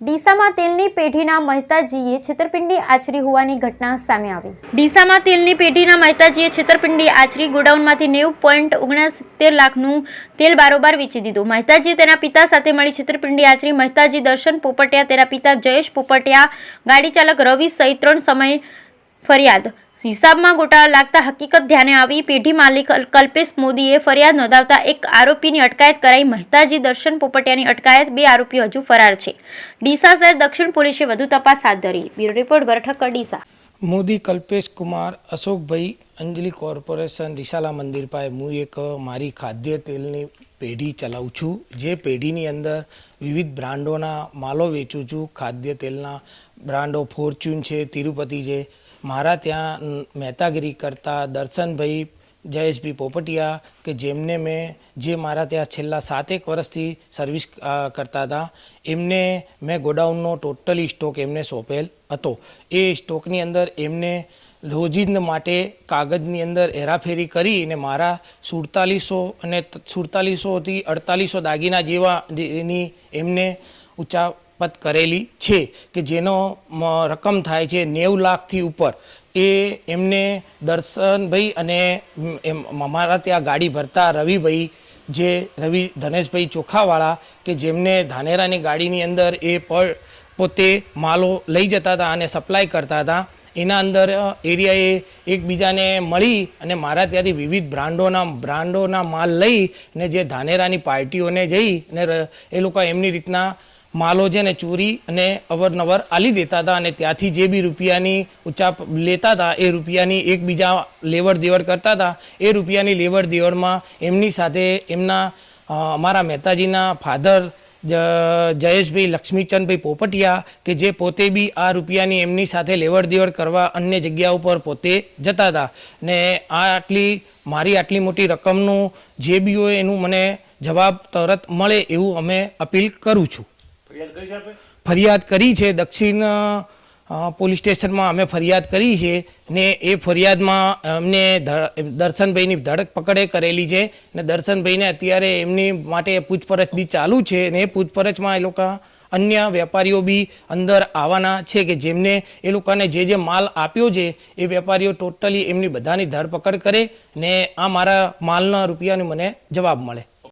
ડીસામાં તેલની પેઢીના મહેતાજીએ છેતરપિંડી આચરી હોવાની ઘટના સામે આવી। ડીસામાં તેલની પેઢીના મહેતાજીએ છેતરપિંડી આચરી ગોડાઉનમાંથી 90.69 લાખનું તેલ બારોબાર વેચી દીધું। મહેતાજીએ તેના પિતા સાથે મળી છેતરપિંડી આચરી। મહેતાજી દર્શન પોપટિયા, તેના પિતા જયેશ પોપટિયા, ગાડી ચાલક રવિ સહિત 3 સમય ફરિયાદ। હિસાબમાં ગોટાળા લાગતા હકીકત ધ્યાને આવી પેઢી માલિક કલ્પેશ મોદીએ ફરિયાદ નોંધાવતા એક આરોપીની અટકાયત કરાઈ। મહેતાજી દર્શન પોપટિયાની અટકાયત, 2 આરોપીઓ હજુ ફરાર છે। ડીસા શહેર દક્ષિણ પોલીસે વધુ તપાસ હાથ ધરી। બ્યુરો રિપોર્ટ બરઠક ડીસા। મોદી કલ્પેશ કુમાર અશોકભાઈ અંજલિ કોર્પોરેશન રિસાલા મંદિર પાસે હું એક મારી ખાદ્ય તેલની પેઢી ચલાવું છું। જે પેઢીની અંદર વિવિધ બ્રાન્ડોના માલો વેચું છું। ખાદ્ય તેલના બ્રાન્ડો ફોર્ચ્યુન છે, તિરુપતિ છે। મારા ત્યાં મહેતાગીરી કરતા દર્શનભાઈ જયેશભાઈ પોપટિયા કે જેમને મેં જે મારા ત્યાં છેલ્લા 7 વર્ષથી સર્વિસ કરતા હતા, એમને મેં ગોડાઉનનો ટોટલી સ્ટોક એમને સોંપેલ હતો। એ સ્ટોકની અંદર એમને રોજિંદ માટે કાગળની અંદર હેરાફેરી કરી અને મારા 4700 અને 4700થી 4800 દાગીના જેવા એની એમને ઉચાપત કરેલી છે કે જેનો રકમ થાય છે 90 લાખથી ઉપર। એ એમને દર્શનભાઈ અને અમારા ત્યાં ગાડી ભરતા રવિભાઈ, જે રવિ ધનેશભાઈ ચોખાવાળા કે જેમને ધાનેરાની ગાડીની અંદર એ પોતે માલો લઈ જતા હતા અને સપ્લાય કરતા હતા। એના અંદર એરિયાએ એકબીજાને મળી અને મારા ત્યાંથી વિવિધ બ્રાન્ડોના માલ લઈ અને જે ધાનેરાની પાર્ટીઓને જઈ અને એ લોકો એમની રીતના માલો છે ને ચોરી અને અવરનવર આલી દેતા હતા અને ત્યાંથી જે બી રૂપિયાની ઉચાપ લેતા હતા એ રૂપિયાની એકબીજા લેવડ દેવડ કરતા હતા। એ રૂપિયાની લેવડ દેવડમાં એમની સાથે એમના અમારા મહેતાજીના ફાધર જયેશભાઈ લક્ષ્મીચંદભાઈ પોપટિયા કે જે પોતે બી આ રૂપિયાની એમની સાથે લેવડ દેવડ કરવા અન્ય જગ્યા ઉપર પોતે જતા હતા ને મારી આટલી મોટી રકમનું જે બી હોય એનું મને જવાબ તરત મળે એવું અમે અપીલ કરું છું। ફરિયાદ કરી છે, દક્ષિણ પોલીસ સ્ટેશનમાં અમે ફરિયાદ કરી છે ને એ ફરિયાદમાં અમને દર્શનભાઈની ધરપકડ કરેલી છે ને દર્શનભાઈને અત્યારે એમની માટે પૂછપરછ બી ચાલુ છે ને એ પૂછપરછમાં એ લોકો અન્ય વેપારીઓ બી અંદર આવવાના છે કે જેમને એ લોકોને જે માલ આપ્યો છે એ વેપારીઓ ટોટલી એમની બધાની ધરપકડ કરે ને આ મારા માલના રૂપિયાનો મને જવાબ મળે।